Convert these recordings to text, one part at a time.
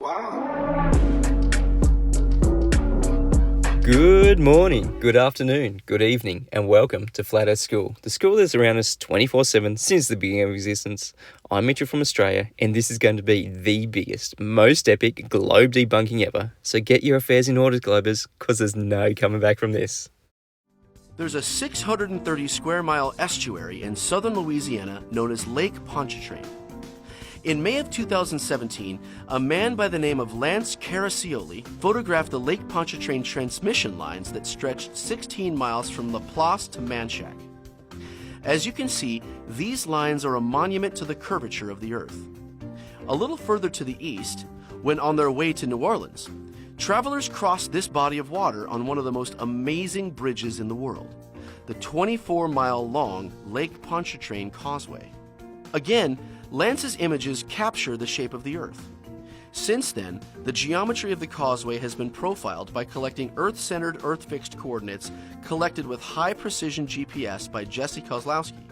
Wow. Good morning, good afternoon, good evening, and welcome to Flat Earth School, the school that's around us 24/7 since the beginning of existence. I'm Mitchell from Australia, and this is going to be the biggest, most epic globe debunking ever. So get your affairs in order, Globers, because there's no coming back from this. There's a 630 square mile estuary in southern Louisiana known as Lake Pontchartrain. In May of 2017, a man by the name of Lance Caraccioli photographed the Lake Pontchartrain transmission lines that stretched 16 miles from Laplace to Manchac. As you can see, these lines are a monument to the curvature of the Earth. A little further to the east, when on their way to New Orleans, travelers crossed this body of water on one of the most amazing bridges in the world, the 24-mile-long Lake Pontchartrain Causeway. Again, Lance's images capture the shape of the Earth. Since then, the geometry of the causeway has been profiled by collecting Earth-centered, Earth-fixed coordinates collected with high-precision GPS by Jesse Kozlowski,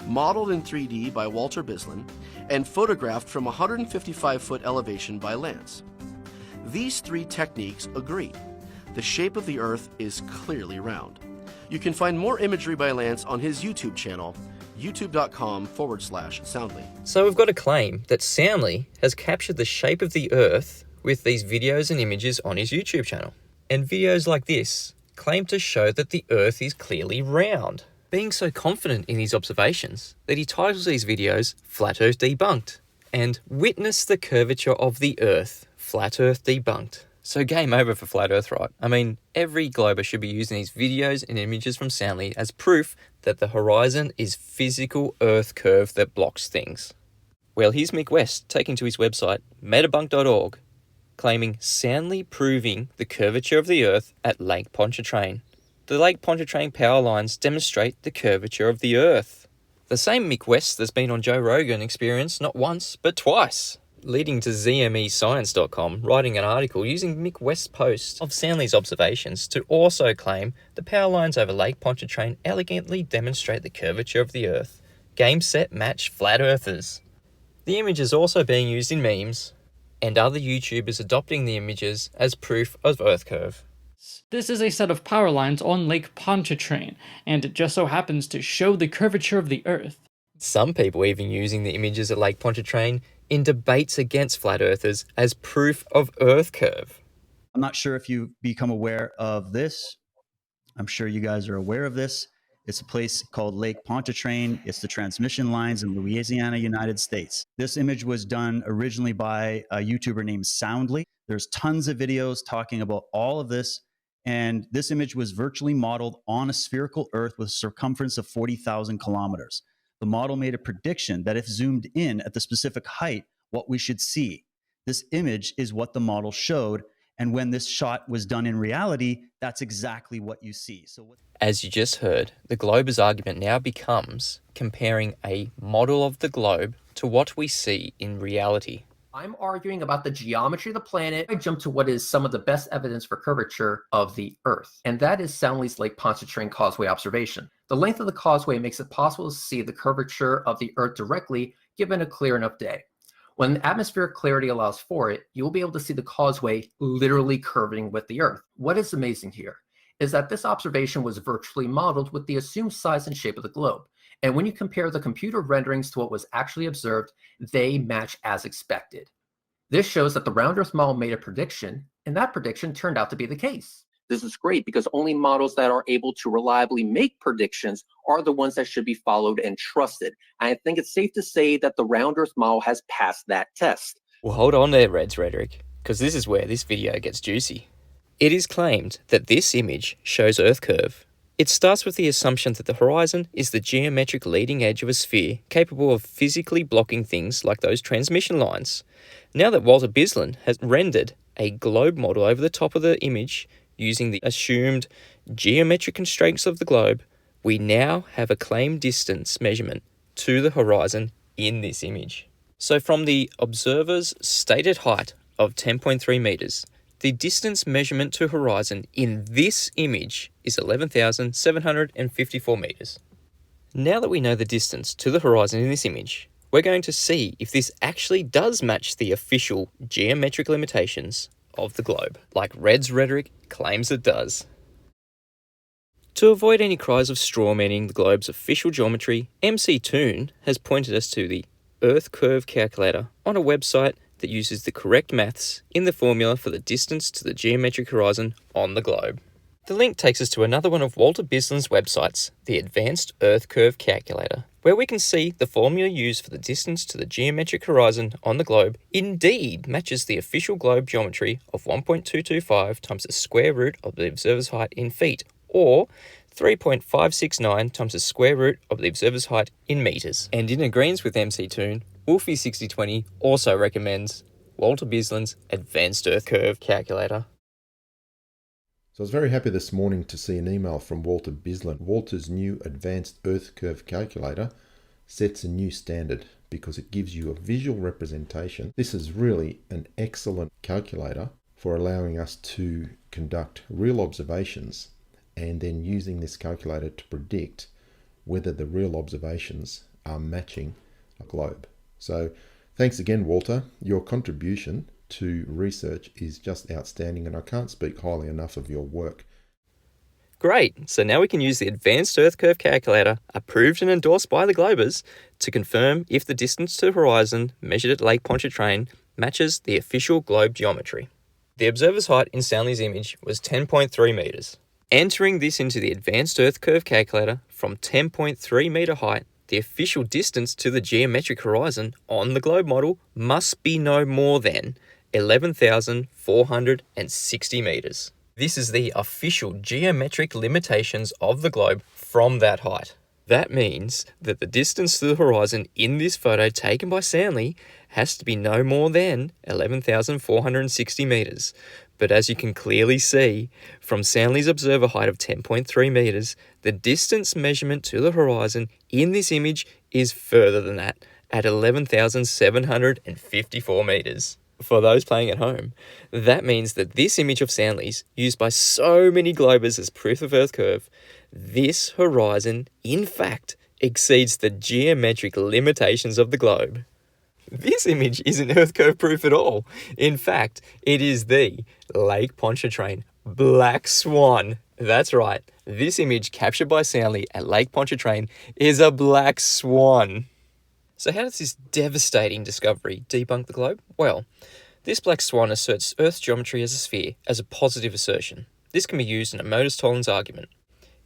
modeled in 3D by Walter Bislin, and photographed from 155-foot elevation by Lance. These three techniques agree. The shape of the Earth is clearly round. You can find more imagery by Lance on his YouTube channel, youtube.com/Soundly. So we've got a claim that Soundly has captured the shape of the Earth with these videos and images on his YouTube channel. And videos like this claim to show that the Earth is clearly round, being so confident in his observations that he titles these videos Flat Earth Debunked and Witness the Curvature of the Earth, Flat Earth Debunked. So game over for Flat Earth, right? I mean, every glober should be using these videos and images from Soundly as proof that the horizon is physical Earth curve that blocks things. Well, here's Mick West taking to his website, metabunk.org, claiming Soundly proving the curvature of the Earth at Lake Pontchartrain. The Lake Pontchartrain power lines demonstrate the curvature of the Earth. The same Mick West that's been on Joe Rogan Experience not once, but twice, leading to ZMEScience.com writing an article using Mick West's post of Soundly's observations to also claim the power lines over Lake Pontchartrain elegantly demonstrate the curvature of the Earth. Game, set, match, flat earthers. The image is also being used in memes, and other YouTubers adopting the images as proof of Earth curve. This is a set of power lines on Lake Pontchartrain, and it just so happens to show the curvature of the Earth. Some people even using the images at Lake Pontchartrain in debates against flat earthers as proof of Earth curve. I'm not sure if you've become aware of this. I'm sure you guys are aware of this. It's a place called Lake Pontchartrain. It's the transmission lines in Louisiana, United States. This image was done originally by a YouTuber named Soundly. There's tons of videos talking about all of this. And this image was virtually modeled on a spherical Earth with a circumference of 40,000 kilometers. The model made a prediction that if zoomed in at the specific height, what we should see. This image is what the model showed, and when this shot was done in reality, that's exactly what you see. As you just heard, the glober's argument now becomes comparing a model of the globe to what we see in reality. I'm arguing about the geometry of the planet. I jump to what is some of the best evidence for curvature of the Earth, and that is Soundly's Lake Pontchartrain Causeway observation. The length of the causeway makes it possible to see the curvature of the Earth directly, given a clear enough day. When atmospheric clarity allows for it, you will be able to see the causeway literally curving with the Earth. What is amazing here is that this observation was virtually modeled with the assumed size and shape of the globe. And when you compare the computer renderings to what was actually observed, they match as expected. This shows that the round Earth model made a prediction, and that prediction turned out to be the case. This is great because only models that are able to reliably make predictions are the ones that should be followed and trusted. And I think it's safe to say that the round Earth model has passed that test. Well, hold on there, Red's rhetoric, because this is where this video gets juicy. It is claimed that this image shows Earth curve. It starts with the assumption that the horizon is the geometric leading edge of a sphere capable of physically blocking things like those transmission lines. Now that Walter Bislin has rendered a globe model over the top of the image using the assumed geometric constraints of the globe, we now have a claimed distance measurement to the horizon in this image. So from the observer's stated height of 10.3 meters, the distance measurement to horizon in this image is 11,754 meters. Now that we know the distance to the horizon in this image, we're going to see if this actually does match the official geometric limitations of the globe, like Red's rhetoric claims it does. To avoid any cries of strawmanning the globe's official geometry, MC Toon has pointed us to the Earth Curve Calculator on a website that uses the correct maths in the formula for the distance to the geometric horizon on the globe. The link takes us to another one of Walter Bislin's websites, the Advanced Earth Curve Calculator, where we can see the formula used for the distance to the geometric horizon on the globe indeed matches the official globe geometry of 1.225 times the square root of the observer's height in feet, or 3.569 times the square root of the observer's height in meters. And in agreement with MC Toon, Wolfie6020 also recommends Walter Bislin's Advanced Earth Curve Calculator. So I was very happy this morning to see an email from Walter Bislin. Walter's new Advanced Earth Curve Calculator sets a new standard because it gives you a visual representation. This is really an excellent calculator for allowing us to conduct real observations and then using this calculator to predict whether the real observations are matching a globe. So thanks again, Walter. Your contribution to research is just outstanding, and I can't speak highly enough of your work. Great, so now we can use the Advanced Earth Curve Calculator, approved and endorsed by the Globers, to confirm if the distance to the horizon measured at Lake Pontchartrain matches the official globe geometry. The observer's height in Soundly's image was 10.3 metres. Entering this into the Advanced Earth Curve Calculator from 10.3 metre height, the official distance to the geometric horizon on the globe model must be no more than 11,460 metres. This is the official geometric limitations of the globe from that height. That means that the distance to the horizon in this photo taken by Soundly has to be no more than 11,460 metres. But as you can clearly see, from Soundly's observer height of 10.3 metres, the distance measurement to the horizon in this image is further than that, at 11,754 metres. For those playing at home, that means that this image of Soundly's, used by so many Globers as proof of Earth curve, this horizon, in fact, exceeds the geometric limitations of the globe. This image isn't Earth curve proof at all. In fact, it is the Lake Pontchartrain Black Swan. That's right, this image captured by Soundly at Lake Pontchartrain is a black swan. So how does this devastating discovery debunk the globe? Well, this black swan asserts Earth's geometry as a sphere as a positive assertion. This can be used in a Modus-Tollens argument.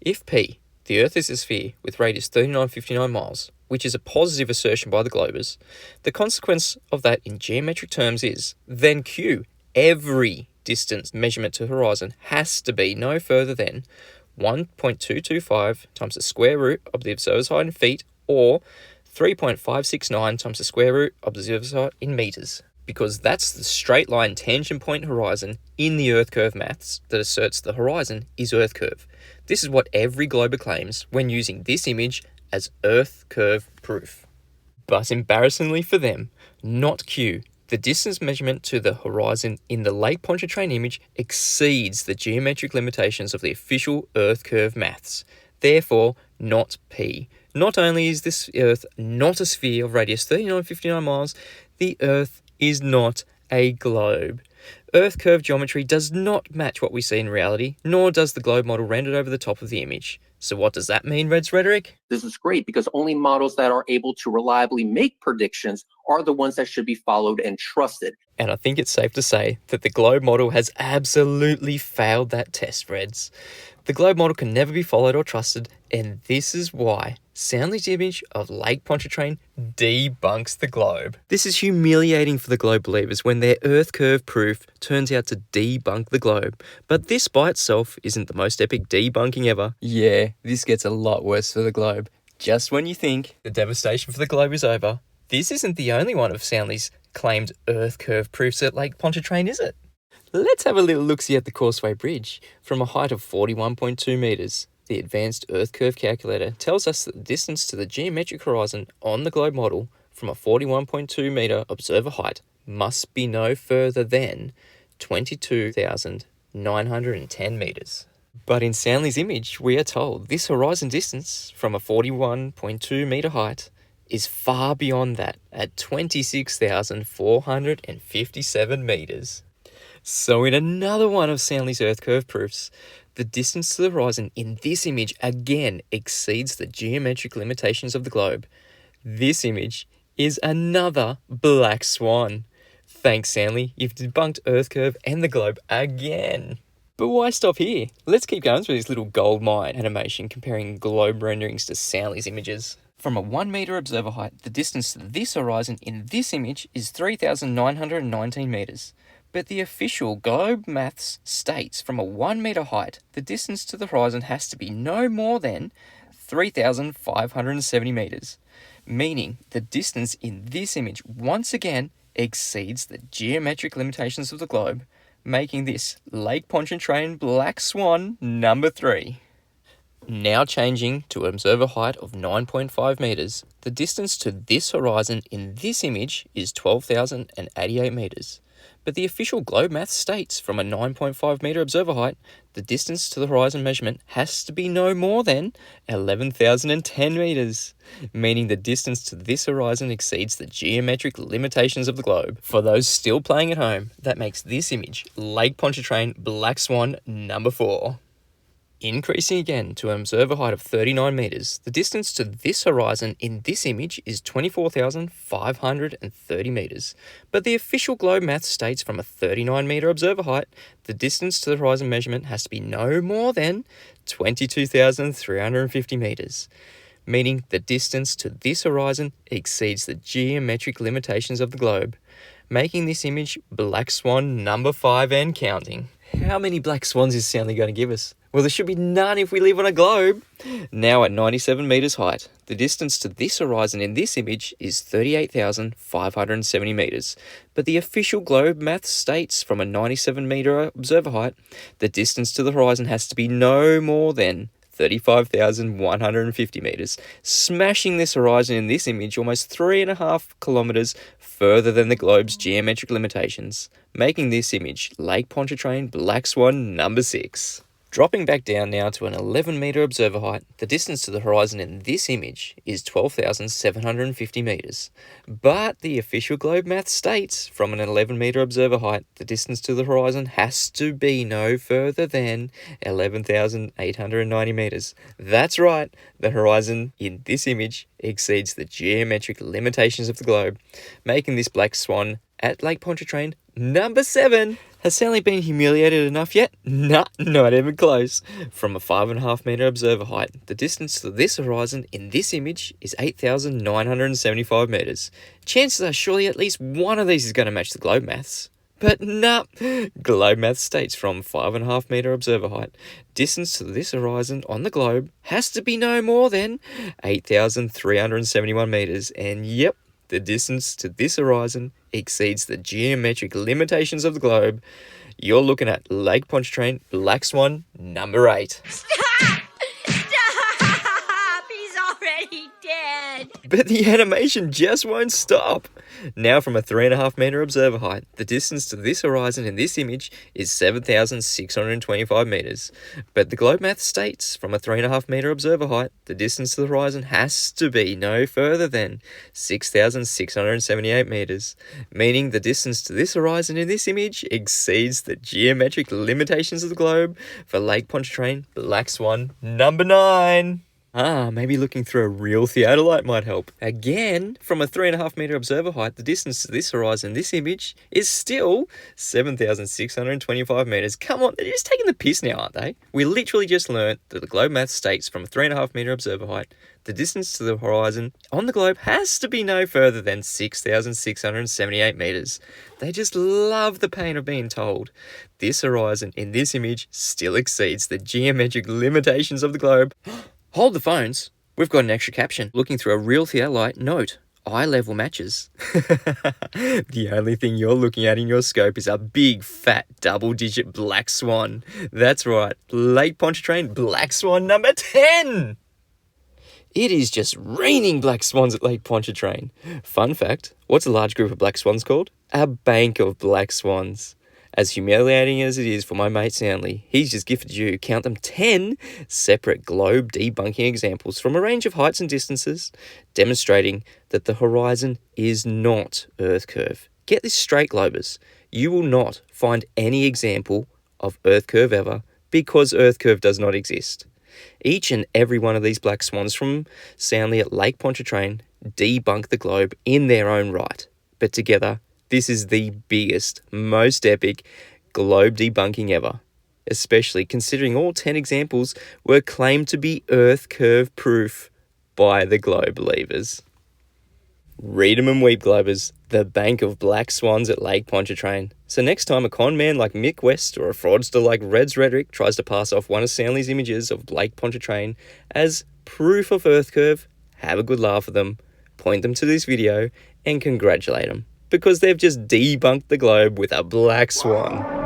If P, the Earth is a sphere with radius 3959 miles, which is a positive assertion by the Globers, the consequence of that in geometric terms is, then Q, every distance measurement to horizon has to be no further than 1.225 times the square root of the observer's height in feet, or 3.569 times the square root of the observer's height in meters, because that's the straight line tangent point horizon in the Earth curve maths that asserts the horizon is Earth curve. This is what every Glober claims when using this image as Earth curve proof. But embarrassingly for them, not Q, the distance measurement to the horizon in the Lake Pontchartrain image exceeds the geometric limitations of the official Earth curve maths. Therefore, not P. Not only is this Earth not a sphere of radius 3959 miles, the Earth is not a globe. Earth curve geometry does not match what we see in reality, nor does the globe model rendered over the top of the image. So what does that mean, Red's rhetoric? This is great because only models that are able to reliably make predictions are the ones that should be followed and trusted. And I think it's safe to say that the globe model has absolutely failed that test, Reds. The globe model can never be followed or trusted, and this is why Soundly's image of Lake Pontchartrain debunks the globe. This is humiliating for the globe believers when their Earth curve proof turns out to debunk the globe. But this by itself isn't the most epic debunking ever. Yeah, this gets a lot worse for the globe. Just when you think the devastation for the globe is over, this isn't the only one of Soundly's claimed Earth curve proofs at Lake Pontchartrain, is it? Let's have a little look-see at the Causeway Bridge. From a height of 41.2 metres, the Advanced Earth Curve Calculator tells us that the distance to the geometric horizon on the globe model from a 41.2 metre observer height must be no further than 22,910 metres. But in Soundly's image, we are told this horizon distance from a 41.2 metre height is far beyond that at 26,457 meters. So in another one of Soundly's Earth curve proofs, the distance to the horizon in this image again exceeds the geometric limitations of the globe. This image is another black swan. Thanks, Soundly, you've debunked Earth curve and the globe again. But why stop here? Let's keep going through this little gold mine animation comparing globe renderings to Soundly's images. From a 1 meter observer height, the distance to this horizon in this image is 3,919 meters. But the official Globe Maths states from a 1 meter height, the distance to the horizon has to be no more than 3,570 meters, meaning the distance in this image once again exceeds the geometric limitations of the globe, making this Lake Pontchartrain Black Swan number 3. Now changing to an observer height of 9.5 meters, the distance to this horizon in this image is 12,088 meters. But the official Globe Math states from a 9.5 meter observer height, the distance to the horizon measurement has to be no more than 11,010 meters, meaning the distance to this horizon exceeds the geometric limitations of the globe. For those still playing at home, that makes this image Lake Pontchartrain Black Swan number 4. Increasing again to an observer height of 39 meters, the distance to this horizon in this image is 24,530 meters. But the official Globe Math states from a 39 meter observer height, the distance to the horizon measurement has to be no more than 22,350 meters, meaning the distance to this horizon exceeds the geometric limitations of the globe, making this image Black Swan number 5 and counting. How many black swans is Soundly going to give us? Well, there should be none if we live on a globe. Now at 97 meters height, the distance to this horizon in this image is 38,570 meters. But the official Globe Math states from a 97 meter observer height, the distance to the horizon has to be no more than 35,150 meters, smashing this horizon in this image almost 3.5 kilometers further than the globe's geometric limitations, making this image Lake Pontchartrain Black Swan number 6. Dropping back down now to an 11 meter observer height, the distance to the horizon in this image is 12,750 meters. But the official Globe Math states from an 11 meter observer height, the distance to the horizon has to be no further than 11,890 meters. That's right, the horizon in this image exceeds the geometric limitations of the globe, making this Black Swan at Lake Pontchartrain number 7. Has Soundly been humiliated enough yet? Nah, not even close. From a 5.5 meter observer height, the distance to this horizon in this image is 8,975 meters. Chances are surely at least one of these is going to match the Globe Maths. But nah, Globe Math states from 5.5 meter observer height, distance to this horizon on the globe has to be no more than 8,371 meters. And yep, the distance to this horizon exceeds the geometric limitations of the globe. You're looking at Lake Pontchartrain Black Swan number 8. Stop! Stop! He's already dead. But the animation just won't stop. Now from a 3.5 meter observer height, the distance to this horizon in this image is 7,625 meters. But the Globe Math states from a 3.5 meter observer height, the distance to the horizon has to be no further than 6,678 meters, meaning the distance to this horizon in this image exceeds the geometric limitations of the globe for Lake Pontchartrain Black Swan number 9. Maybe looking through a real theodolite might help. Again, from a 3.5 meter observer height, the distance to this horizon, this image, is still 7,625 meters. Come on, they're just taking the piss now, aren't they? We literally just learnt that the Globe Math states from a 3.5 meter observer height, the distance to the horizon on the globe has to be no further than 6,678 meters. They just love the pain of being told this horizon in this image still exceeds the geometric limitations of the globe. Hold the phones. We've got an extra caption. Looking through a real theodolite, note, eye level matches. The only thing you're looking at in your scope is a big, fat, double-digit black swan. That's right, Lake Pontchartrain Black Swan number 10. It is just raining black swans at Lake Pontchartrain. Fun fact, what's a large group of black swans called? A bank of black swans. As humiliating as it is for my mate Soundly, he's just gifted you, count them, 10 separate globe debunking examples from a range of heights and distances, demonstrating that the horizon is not Earth curve. Get this straight, Globers. You will not find any example of Earth curve ever because Earth curve does not exist. Each and every one of these black swans from Soundly at Lake Pontchartrain debunk the globe in their own right. But together, this is the biggest, most epic globe debunking ever, especially considering all 10 examples were claimed to be Earth curve proof by the globe believers. Read 'em and weep, Globers, the bank of black swans at Lake Pontchartrain. So next time a con man like Mick West or a fraudster like Reds Rhetoric tries to pass off one of Soundly's images of Lake Pontchartrain as proof of Earth curve, have a good laugh at them, point them to this video, and congratulate them, because they've just debunked the globe with a black swan.